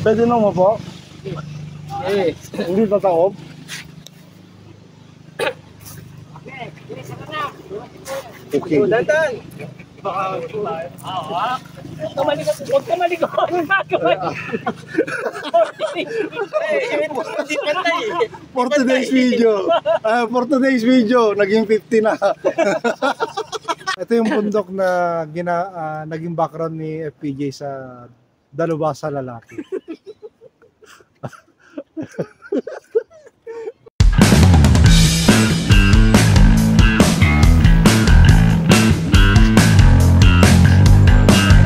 Pwede na mo po? Eh. Hindi tataob? Okay. Dandan. Huwag ka malikot. 40 days video. For today's video, naging 50 na. Ito yung bundok na naging background ni FPJ sa Dalubhasa Lalaki.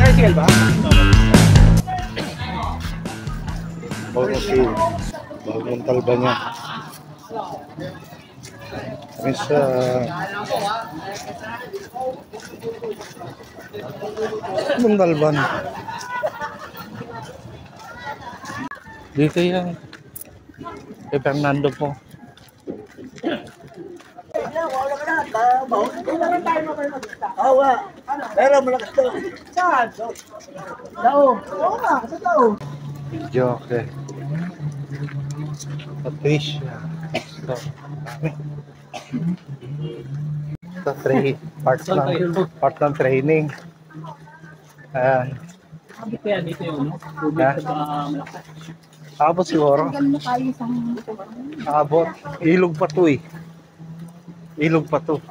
Tricycle ba? Bagong talba niya. May sa bagong talban. Dito yan. Kay Fernando po. Awa. Pero malakas to. Saan? Dao. Oo nga, sa dao. Joke. Patricia. Ito. Ito, part ng training. Ayan. Sabi ko yan, dito yung Abot siguro. Abot. Ilog pa to eh. Ilog pa to.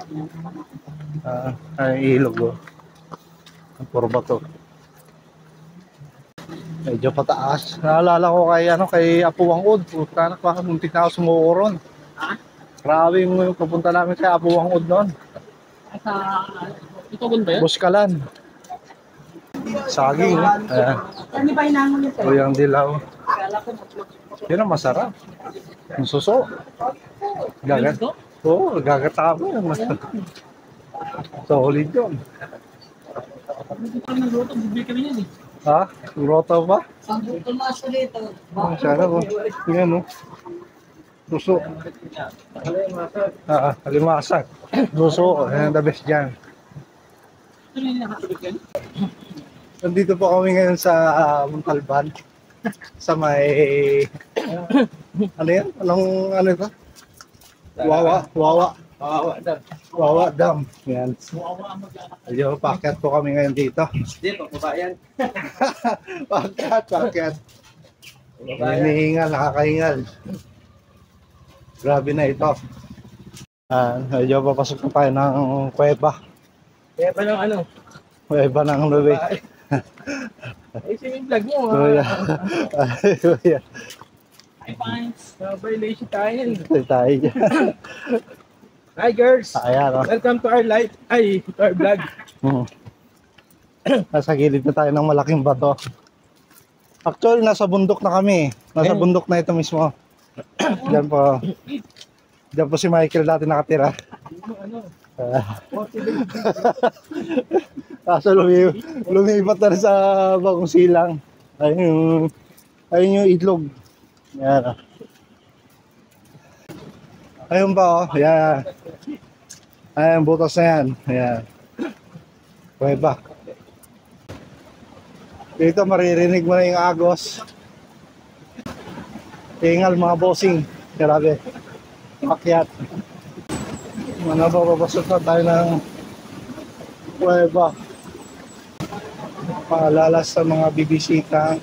Ilog oh. Ang purba to. Medyo pataas. Naalala ko kay Apo Wangod. Puta na, baka muntik na ako sumuko ron. Grabe yung pupunta namin kay Apo Wangod noon. Ito ba yun? Buskalan. Saging. Ano ba inangon nito? Uyang dilaw. Yun ang masarap. Ang suso. Gagat. Oo, gagatamo yun. Solid yun. Ha? Roto ba? Tumaso dito. Sana po. Tingnan mo. Suso. Alimasag. Suso. Yan the best dyan. Nandito po kami ngayon sa Montalban. Sa may ano yan? Ano ito? Wawa Dam. Yan. Medyo paket po kami ngayon dito. Dito, babayan. Paket. Hinihingal, nakakahingal. Grabe na ito. Medyo papasok na tayo ng kuweba. Kaya pa ng ano? Kuweba ng Nubi. Ay, swimming vlog mo ha. Hi, Pines. Violation tayo. Tayo dyan. Hi, girls. Ayan o. Welcome to our live. Ay, to our vlog. Nasa gilid na tayo ng malaking bato. Actually, nasa bundok na kami. Nasa bundok na ito mismo. Diyan po. Diyan po si Michael dati nakatira. Kaso lumipat na sa bagong silang. Ayun yung itlog. Yan. Ayun pa oh. Yan. Ayan, butas na yan. Ayan. Kuweba. Dito maririnig mo na yung agos. Tingal mga bossing. Grabe. Pakyat. Babasok na tayo ng kuweba. Paalala sa mga bibisita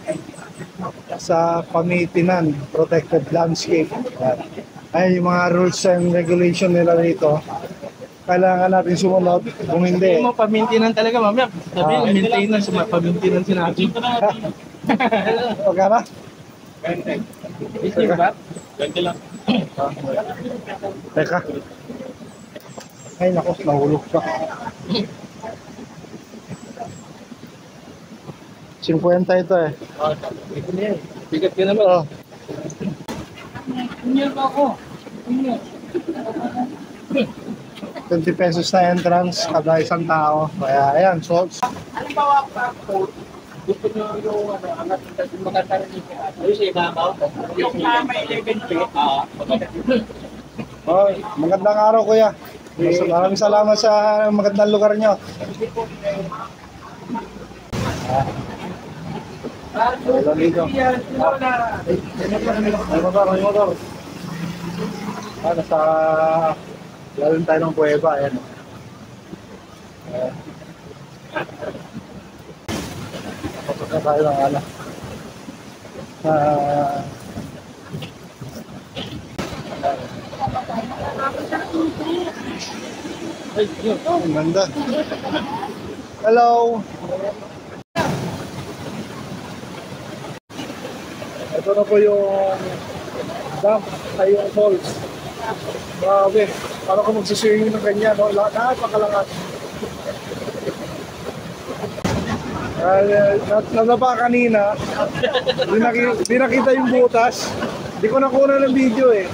sa Pamitinan Protected Landscape. Ay yung mga rules and regulation nila dito. Kailangan natin sumunod. Kung hindi, Hindi mo pamintinan talaga mamaya. Sabi yung maintenance, pamintinan sinabi. okay na? Ito ba? 20 lang. Teka. Ay naku, nahulog pa. 50 ito eh. Ito na yan. Bigat ka naman. Oh. Unyal ba ako? Unyal. 20 pesos na entrance kada isang tao. Kaya ayan, so Halimbawa pa ako, gusto nyo yung angat yung magkakaroon nyo. Ayun sa ibabaw. Yung may 11 feet. oh, magandang araw kuya. Maraming salamat sa magandang lugar nyo. Ilang dito. May motor. Nasa lalim tayo ng kuweba. Ayan. Pasok na tayo ng ano. Ang ganda. Hello. Ito na po yung dam, ay yung falls. Grabe, parang kung magsiswimming ng ganyan, no? Napakalakas. Nalaba kanina, di nakita yung butas. Di ko nakuha ng video eh.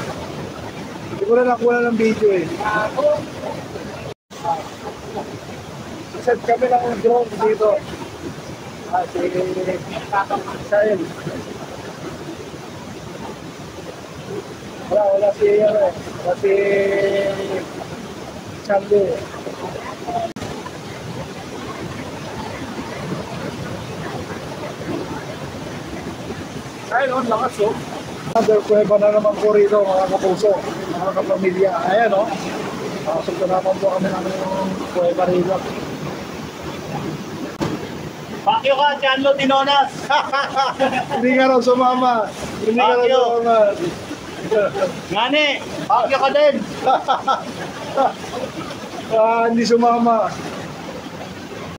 Set kami ng drone dito. Si Sael. Wala si Chandu. Ay, no, lakas oh. Another kuweba na naman po rito, mga kapuso, mga kapamilya. Ayan oh. Pasok na naman po kami ng kuweba rito. Pakyo ka, Chanlo Tinonas! Hindi ka raw sumama. Ngani, pakyo ka din! Hindi sumama.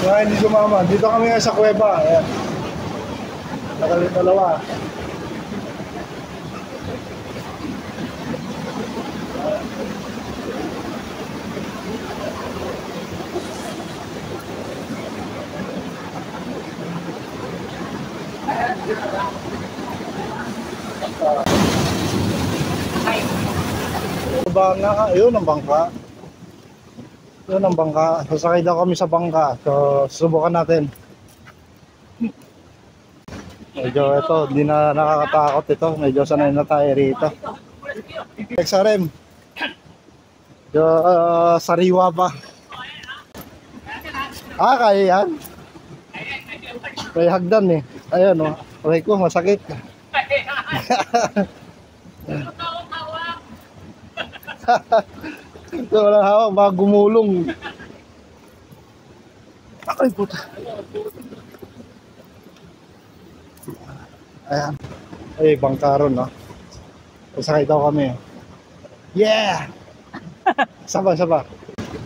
Hindi sumama. Dito kami nga sa kuweba. Ayan. Dalawa. Bangka, yun ang bangka. Sasakay daw kami sa bangka. So, susubukan natin. Medyo ito, hindi na nakakatakot ito. Medyo sanay na tayo rito. XRM. Medyo sariwa pa. Kaya yan. May hagdan eh. Ayan o. Aray ko, masakit. Ito walang hawak, baka gumulong. Ay puta. Ayan. Ay, bangkaron no. Pasakay daw kami. Yeah! Saba.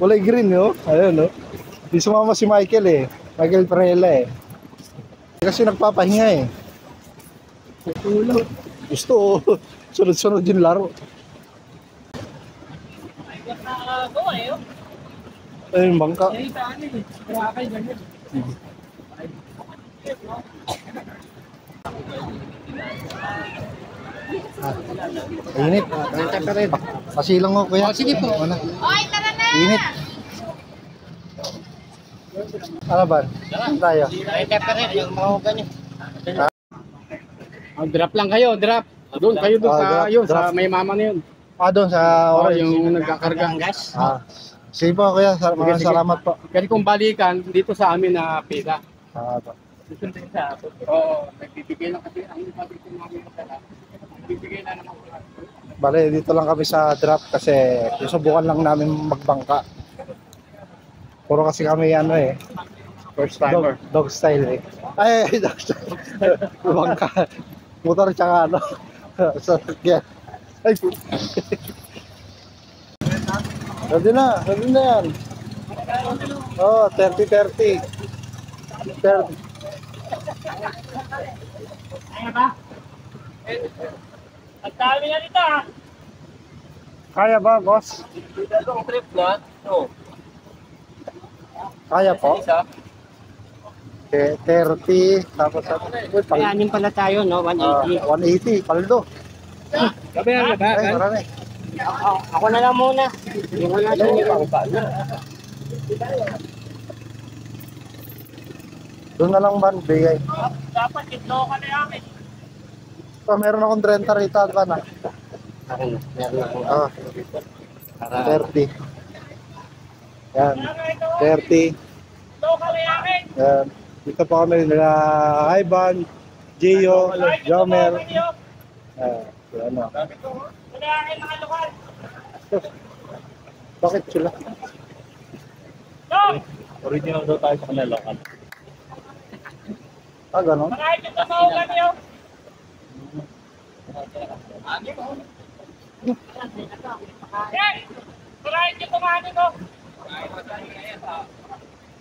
Kulay green no. Ayan no. Di sumama si Michael eh. Michael Prela eh. Kasi nagpapahinga eh. Gusto sunod-sunod yung laro. Ayun, bangka. Init. Pasilang ko kuya. Sige po. Oy, tara na! Init. Ano ba? Saan tayo? Drop lang kayo, drop. Doon kayo sa yun, sa may mama na yun. Doon sa orange. Yung nagkakarga ng gas. Sige po kuya, maraming salamat po. Pwede kong balikan dito sa amin na pila. Oo, nagbibigay lang kasi ang pabrik ko namin masala. Nagbibigay na naman. Bale, dito lang kami sa drop kasi susubukan lang namin magbangka. Puro kasi kami ano eh. First timer. Dog style eh. Ay, dog style. Bangka. Motor tsaka ano. Sasakyan. Ay, Ready na yan. Oh, 30-30. 30. Ang dami na dito ah. Kaya ba, boss? Itong trip na. Oo. Kaya po? 30. Tapos Anim pala tayo, no? 180. 180. Paldo. Gabi na ba? Ay, marami. Ako na lang muna. Yung wala sa inyo. Doon na lang ba bigay? Dapat itlo ka na yamin. Meron akong 30 rito at ba na? Meron ako. 30. Yan. 30. Itlo ka na yamin. Yan. Dito po kami nila Ivan, Gio, Jomer. Ano? Bakit sila? Original daw tayo sa kanila local. Ah, gano'n?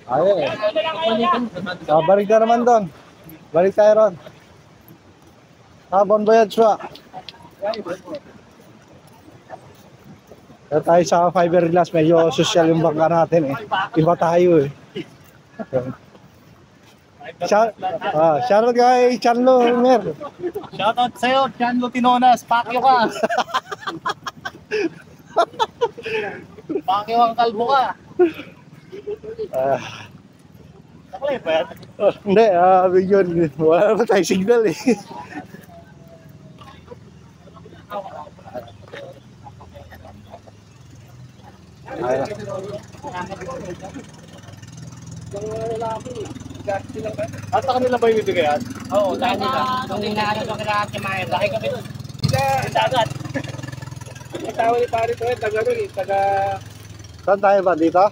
Ayun eh. Balik na naman doon. Balik tayo ron. Bon voyage wa. Kaya tayo sa fiberglass, medyo social yung bangka natin eh. Iba tayo eh. Shoutout kay Chanlo, Mer. Shoutout sa'yo, Chanlo Tinonas, pakyo ka! Pakyo ang kalbo ka! Nakalay pa yan? Hindi, yun. Wala naman tayong signal eh. At sa kanila ba yung ibigayan? Oo, sa kanila. Nung inaano ko kila Ate Maya, laki kami doon. Dagat! Ang tawa ni pare to eh, taga doon eh, taga... Saan tayo ba? Dito?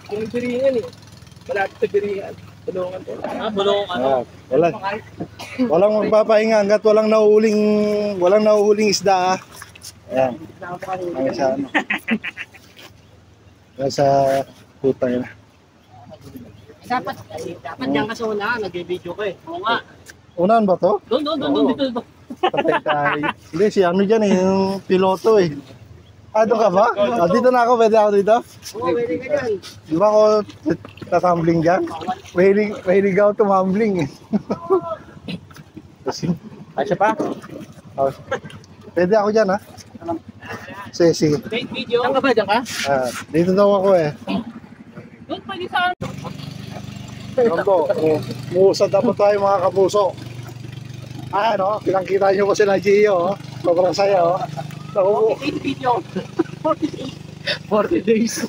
Yung biringan eh. Malapit sa biringan. Bulungan to. Bulungan ano? Walang magpapahinga hanggat walang nahuhuling isda. Ayan. Ang sa ano. Sa putang ina. Dapat diyan ka sa una, nag-video ko eh. Oo nga. Unahan ba to? Doon, dito. Patay tayo. Hindi, si ano dyan eh, yung piloto eh. Doon ka ba? Dito na ako, pwede ako dito? Oo, pwede ka dyan. Di ba ako tatumbling dyan? Mahilig ako tumambling eh. Asya pa? Pwede ako dyan ha? Sige. Video. Saan ka ba? Diyan ka? Dito daw ako eh. Doon, pwede sa Ano po, muusad na po tayo mga kapuso. No, pinangkita nyo ko sila Gio. Sobrang saya Naku, video. 40 days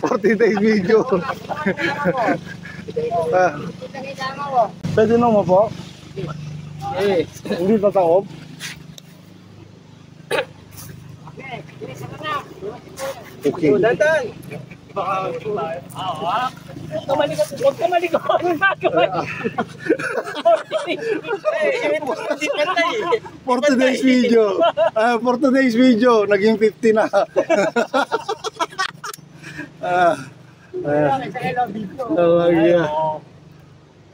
video. Pwede na mo po? Hindi tataob? Okay. Dandan! Huwag ka malikot. 40 days video. 40 days video. Naging 50 na.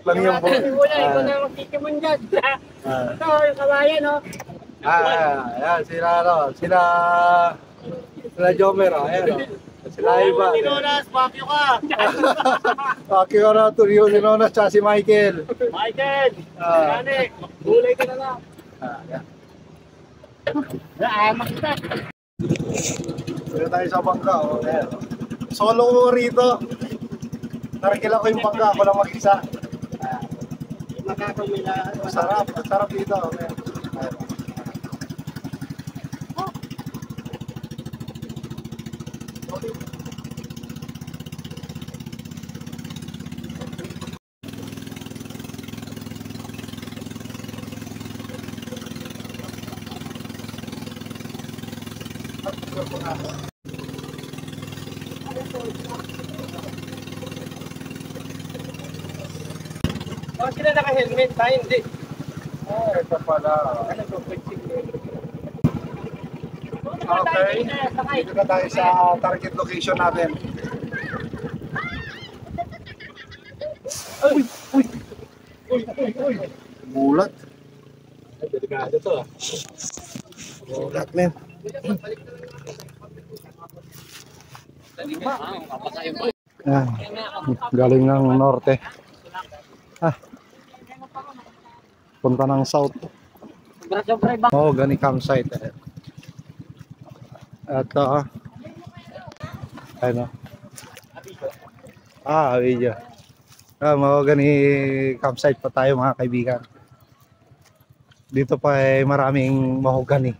Lang yan po. Ikaw na magtitimon dyan. Ito, yung kawayan, no? Ayan, sila Jomer, ayan. Sila iba. Tinonas, pakyo ka! Pakyo na to, Tinonas, tsaka si Michael. Michael! Gani! Gulay ka na lang! Makita. Dito tayo sa bangka. Ayan. Solo ko rito. Narakila ko yung bangka, ako lang mag-isa. Makakamila. Sarap dito. Ayan. Oh, sila naka-helmet, tayo hindi. Ito pala. Okay. Dito na tayo sa target location natin. Mulat. Delikado to ah. Mulat, men. Galing ng norte. Punta ng south. Sobra-sobra iba. Gani campsite. Ito. Ano? Video. Gani campsite pa tayo mga kaibigan. Dito pa maraming mahogani.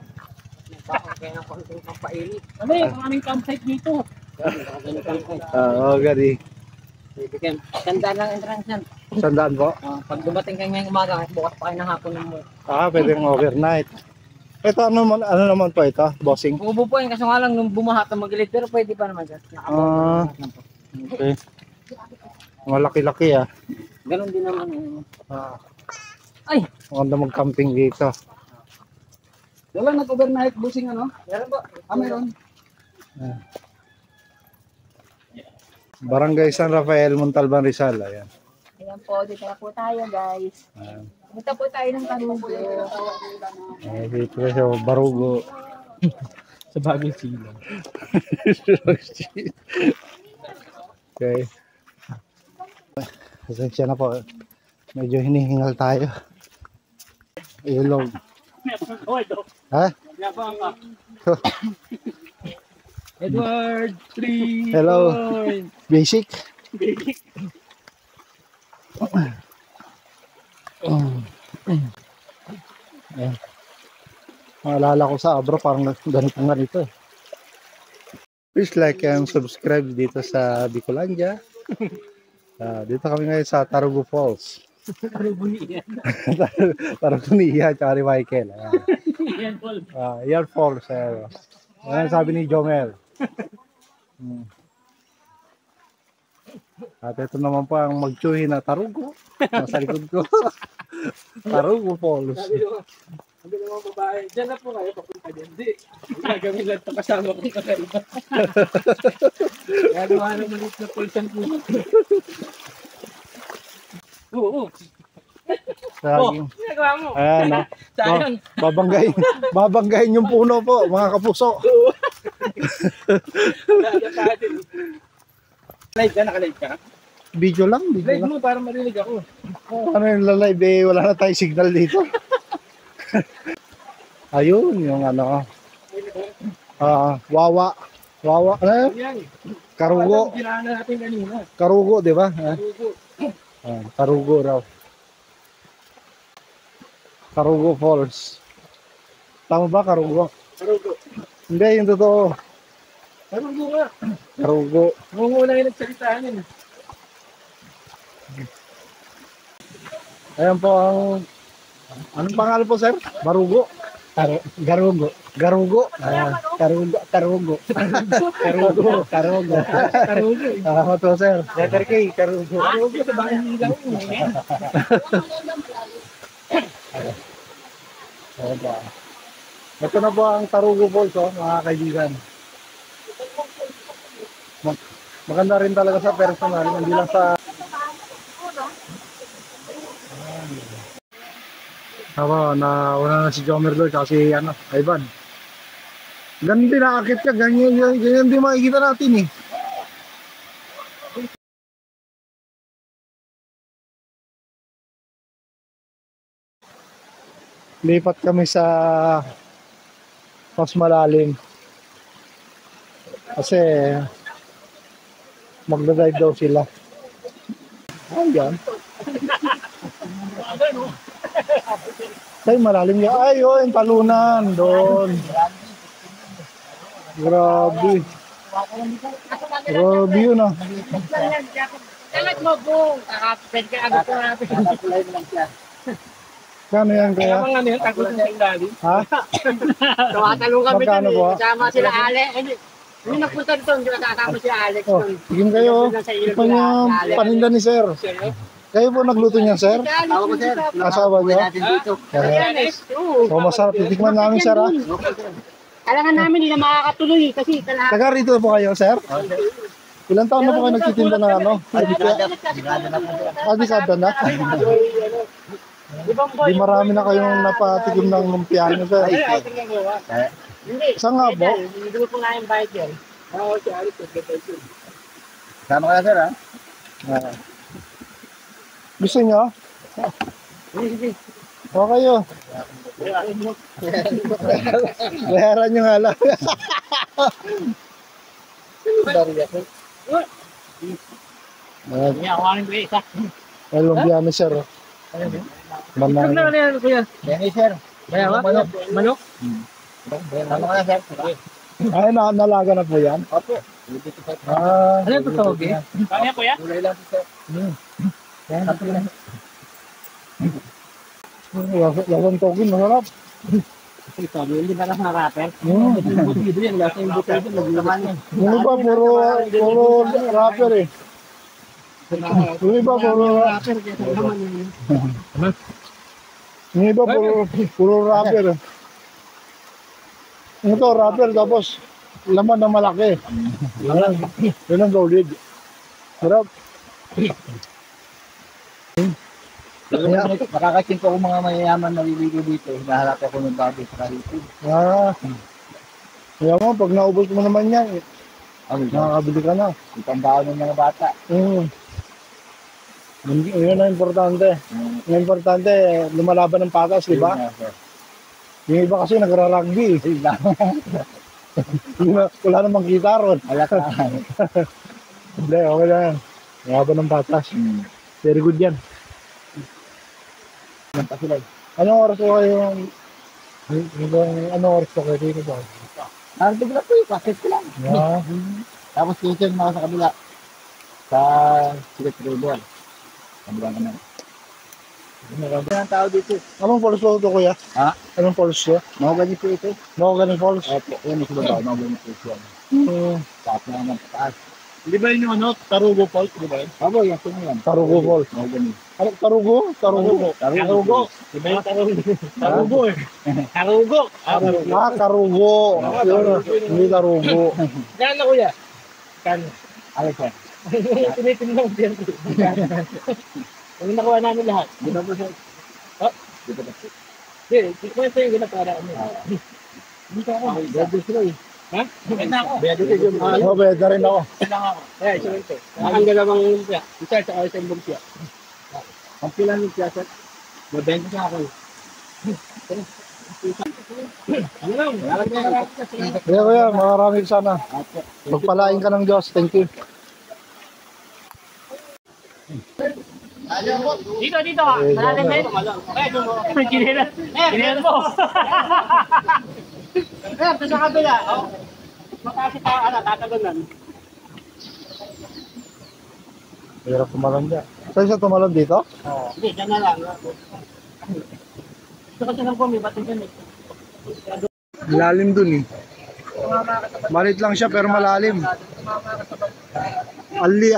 Kaya ng konting pampaili. Ano yung maraming campsite dito? Gani. Ganda ng entrance yan. 100 po. Pag dumating kayo ngayong umaga, bukas pa kayo ng hapon ng mo. Pwedeng overnight. Ito ano naman po ito, bossing? Ubo po yun, kasi nga lang nung bumaha at magilid, pero pwede pa naman sir. Okay. Malaki-laki ah. Ganon din naman. Ay! Maganda mag-camping dito. Wala nag-overnight busing ano? Meron po. Meron. Barangay San Rafael, Montalban, Rizal. Ayan. Ayan po, dito na po tayo guys. Ayan. Punta po tayo ng Tarugo. Dito sa Barugo. Sa bagong silang. Okay. Pasensya na po. Medyo hinihingal tayo. Ilog. Ha? Edward 3. Hello. Basic. Ayan. Maalala ko sa Abra, parang ganito eh. Please like and subscribe dito sa Bicolandia. Dito kami ngayon sa Tarugo Falls. Tarugo ni Ian at ni Michael. Ian Falls. Ayan sabi ni Jomel. At ito naman po ang magtsuhin na Tarugo. Nasa likod ko. Tarugo Falls. Sabi ng mga babae, dyan na po kayo papunta dyan. Hindi. Gagawin lang ito kasama ko sa iba. Gagawa ng malit na pulsan po. Oo. Saging. Ginagawa mo. Ayan, no? Sayang. Babanggain yung puno po, mga kapuso. Live ka? Naka-live ka? Video lang, video Live lang. mo para marinig ako. Ano yung live eh, wala na tayong signal dito. Ayun, yung ano. Wawa. Wawa, ano yun? Yan. Karugo. Ginaan na natin kanina. Karugo, di ba? Karugo. Karugo raw. Karugo Falls. Tama ba, Karugo? Karugo. Hindi, yung totoo. Karugo nga. Karugo. Munguna yung nagsalitaan yun. Ayan po ang... Anong pangalan po, sir? Barugo? Garugo. Garugo? Karugo. Karugo. Karugo. Karugo. Karugo. Salamat po, sir. Letter K, Karugo. Karugo sa bahay nilaw. Ito na po ang Tarugo Falls, mga kaibigan. Maganda rin talaga sa personal, hindi lang sa... Nauna na si Jomer doon kasi Ivan. Ganun din nakakit ka, ganyan din makikita natin eh. Lipat kami sa mas malalim. Kasi magdadrive daw sila. Ayan. Ay, malalim niya. Ay, yun, talunan. Doon. Grabe. Grabe yun ah. Talag mo po. Kakapit ka agad ko natin. Kano yan Kaya kaya? mga ano yun, takot sa ilalim. Ha? Tumatalong kami Magkano dun po? eh. Kasama sila Ale. Hindi nagpunta dito, hindi kasama si Alex. Oh, tigim kayo. Ito yung paninda ni sir. Kayo po nagluto niyan, sir? Tawag ko sir. Asawa niyo? So, masarap. Titikman namin, sir, ha? Alangan namin, hindi na makakatuloy kasi kalahat. Taga rito po kayo, sir? Ilang taon na po kayo nagtitinda ng ano? Dekada na? Di marami na kayong napatikim ng lumpian niyo, sir. Hindi. Saan nga po? Hindi po nga yung bike yan. Oo, si Alex. Sama ka na, sir, ha? Gusto niyo? O kayo. Bayaran nyo nga lang. Hindi ako ang isa. Ay, lumpian ni sir. Ano na yan, kuya? Yan, sir. Kaya ba? Manok? Ay, nalaga na po yan? Opo. Ano yung tawag eh? Kaya kuya? Lasang tokin, masarap. Sabi, hindi ba na rapper? Mm. Yung butido yan, lasa yung butido, naglalaman yan. Yung iba, puro rapper eh. Yung iba, puro Rapper, kaya naman yun. Yung iba, puro rapper eh. Ito, rapper, tapos laman na malaki. Yun ang solid. Sarap. Makakating ko kung mga mayayaman na liligo dito. Hinahanap ako ng bago sa karito. Kaya mo, pag naubos mo naman yan, nakakabili ka na. Ang pambaon ng mga bata. Yun ang importante. Ang importante, lumalaban ng patas, di ba? Yung iba kasi nagra-rugby. Wala namang kita ron. Alaka. Hindi, okay na yan. Lumalaban ng patas. Very good yan. Anong oras ko kayo? Anong oras ko kayo dito ba? Narating ko lang po yung packet ko lang. Tapos kitchen na ako sa kabila. Sa Secret River. Kabila naman. Marami ang tao dito. Anong falls to kuya? Ha? Anong falls to? Mahogany po ito. Mahogany falls? Opo, yan yung subabaw. Mahogany po ito. Tapos na naman taas. Di ba yun yung ano, Tarugo Falls, di ba yun? Abo, yan po yan. Tarugo falls. Mahogany. Ano? Tarugo? Tarugo. Tarugo. Di ba yung Tarugo? Tarugo eh. Tarugo. Karugo. Yun, hindi tarugo. Gano'n na kuya? Kan. Alex yan. Tinitinong din. Yung nakuha namin lahat. Di ba po siya? Di ba po? Hindi, kwento yung ginapara kami. Dito ako. Bebe sila eh. Ha? Kwenta ako. Bebe sila yung mga. Mabed na rin ako. Lang ako. Eh, isa rin ito. Ang dalawang lumpia. Isa at saka isang lumpia. Ang pila ng siyasat. Mabenta sa ako. Ano lang? Kaya kuya, maraming sana. Pagpalain ka ng Diyos. Thank you. Dito, dito. Malalim din. Kinilan mo. Eh, sa kabila. Mataas ito, tatagunan. Hirap tumalon dyan. Saan siya tumalon dito? Hindi, dyan na lang. Gusto kasi lang po, may batin dyan eh. Lalim dun eh. Malit lang siya pero malalim. Anli.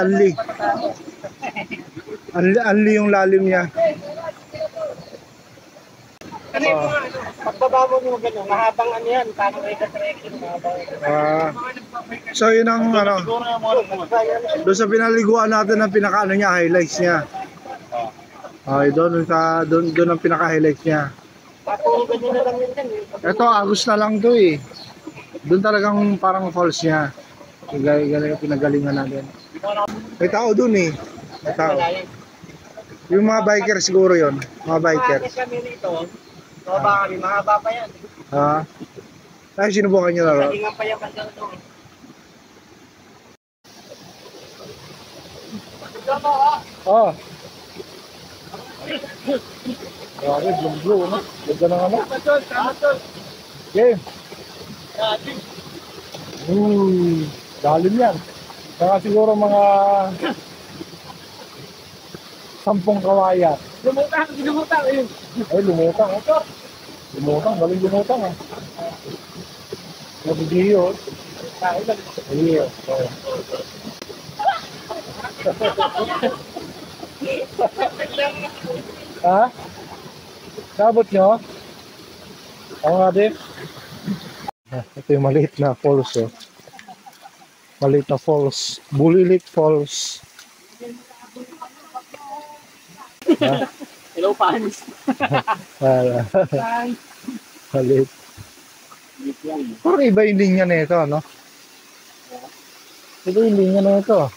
Anli yung lalim niya. Kasi yung mga ano, pagbaba mo gano'n, mahabang ano yan, parang eka-trekking, mahabang. So yun ang ano, Siguro yung mga doon sa pinaliguan natin ang pinaka-ano niya, highlights niya. Okay, doon ang pinaka-highlights niya. Puro ganyan na lang yun yan eh. Ito, Agos na lang to eh. Doon talagang parang falls niya. Galing pinagalingan natin. May tao doon eh. May tao. Yung mga biker siguro yon, mga biker. Bakit kami nito, mahaba kami, mahaba pa yan. Ha? Ay, sinubukan nyo na ron. Galingan pa yan hanggang doon. Oh. Grabe, blue, ano? Ganda ng ano? Okay. Dalim yan. Saka siguro mga 10 kawayan. Lumutang, yun. Ay, lumutang. Lumutang, galing lumutang ah. Nabidiyo. Ayun. Ha? Sabot nyo? Oo nga din. Ito yung maliit na falls oh. Maliit na falls. Bulilit Falls. Hello, fans. Maliit. Parang iba yung linya na ito, ano? Iba yung linya na ito.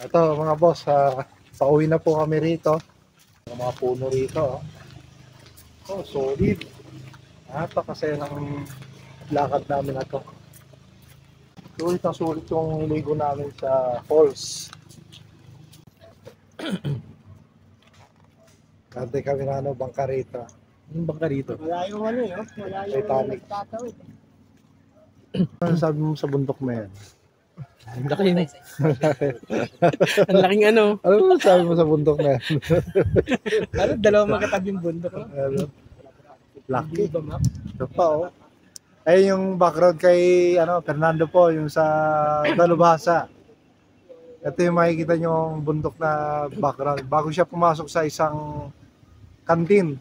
Ito mga boss, pauwi na po kami rito. Mga puno rito. Oh, solid. Kasi ng lakad namin na to. Sulit na sulit yung ligo namin sa falls. Kante kami na ano, bangka rito. Yung bangka rito? Wala yung ano eh, wala yung Titanic. tatawid. Ano sabi mo sa bundok na yan? Ang laki mo. Ang laking ano. Ano sabi mo sa bundok na yan? Ano, dalawang magkatabing bundok. No? Ano? Lucky. Di ba, map? Ito pa, oh. Ay, yung background kay Fernando po, yung sa Dalubhasa. Ito yung makikita nyo yung bundok na background. Bago siya pumasok sa isang kantin,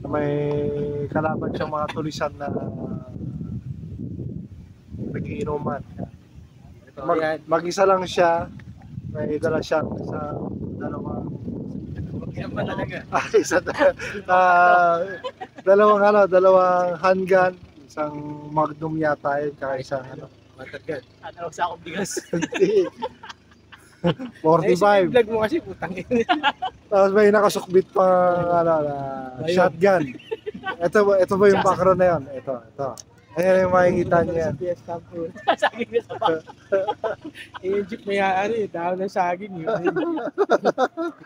may kalaban siyang mga tulisan na nagiinuman. Mag-isa lang siya, may dala siya sa dalawang Yan pa talaga. dalawang handgun, isang magnum yata yun, kaya isang Matagal. Ano sa akong bigas. 45. Vlog mo kasi putang ina. Tapos may nakasukbit pa na shotgun. Ito ba yung background na yun? Ito. Ayan yung makikita niyo yan. Saging na sa pa. Yung jeep may aari, dahon ng saging yun.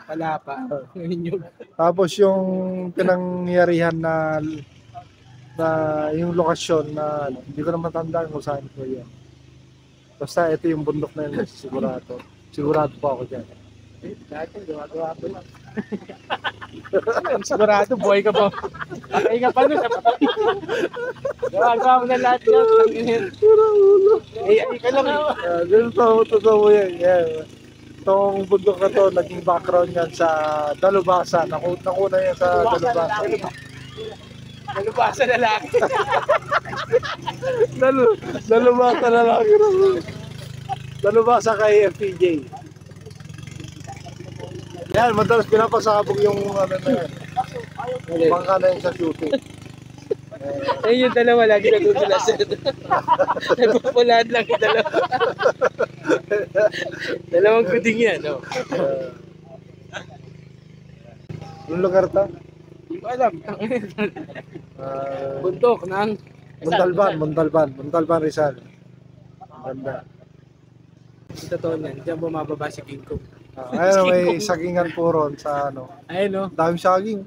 Wala pa. Yun. Tapos yung pinangyarihan na yung lokasyon na hindi ko na matandaan kung saan ko yan. Basta ito yung bundok na yun, sigurado. Sigurado pa ako dyan. Dati, gawa-gawa ko lang. Sigurado, buhay ka ba? Patay ka pa nun. Gawa-gawa mo na lahat yan. Ay, ka lang. Totoo mo yan. Itong bundok na to, naging background yan sa Dalubhasa. Nakuna yan sa Dalubhasa. Nalubasa na lang. Dalubhasa na lang. Dalubhasa kay FPJ. Yan, madalas pinapasabog yung ano na yan. Bangka na yun sa shooting. Eh, yung dalawa lagi nadudulas. Nagpupulaan lang yung dalawa. Dalawang kuding yan, no? Anong lugar to? Hindi ko alam. Uh, Bundok ng Montalban, Rizal. Ganda. totoo niyan. Diyan bumababa si King Kong. Ayun, may sagingan po ron sa Ayun, no? daming saging.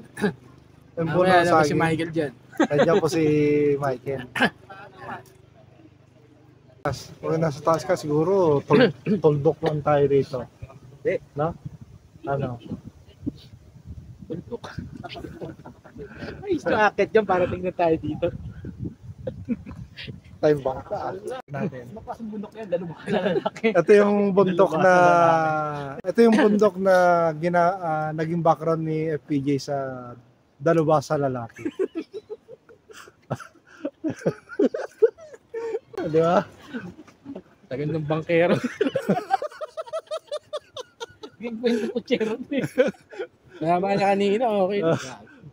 Yung puno Mamaya ng alam ko si saging. Michael dyan. Nandiyan po si Michael. Kung nasa taas ka, siguro tuldok lang tayo rito. No? Ano? Bundok. Ay, akit dyan para tingnan tayo dito. Time bangka natin. Makasang bundok yan, lalo makalalaki. Ito yung bundok na naging background ni FPJ sa Dalubhasa lalaki. Di ba? Tagal ng bangkero. Gagawin ko kutsero. Nahama na kanina, okay.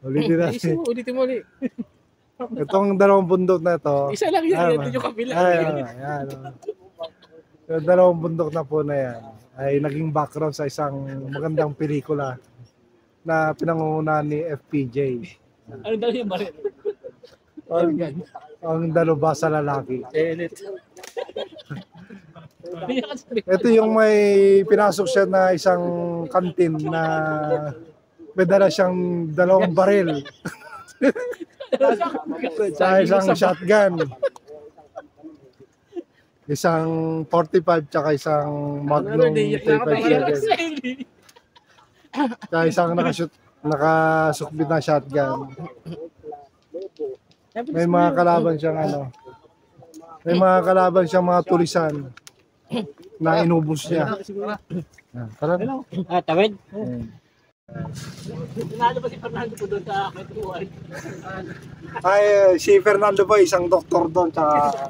Ulitin natin. Ulitin mo ulit. Itong dalawang bundok na ito. Isa lang yan, ito yung kabila. Ayan. Yung dalawang bundok na po na yan ay naging background sa isang magandang pelikula na pinangungunahan ni FPJ. Ano daw yung baril? Ang Dalubhasa lalaki. Elit. Ito yung may pinasok siya na isang kantin na may dala siyang dalawang baril. Sa isang shotgun. Isang 45 tsaka isang Magnum 35 tsaka isang nakasukbit na shotgun. May mga kalaban siyang may mga kalaban siyang mga tulisan na inubos niya. Tara na. Tawid? Tinalo pa si Fernando po doon sa kwentuhan. Ay, si Fernando po, isang doktor doon, tsaka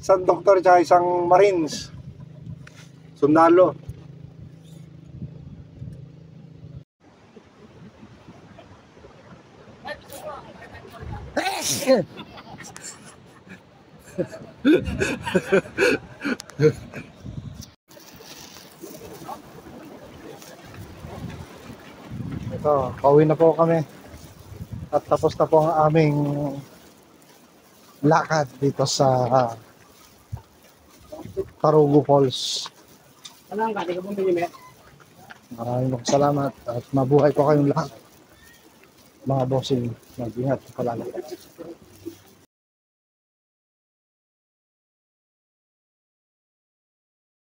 isang doktor, tsaka isang Marines. Sundalo. Ito, pauwi na po kami. At tapos na po ang aming lakad dito sa Tarugo Falls. Ano ang kati ka pong binimit? Maraming salamat at mabuhay po kayong lahat. Mga bossing, mag-ingat palagi.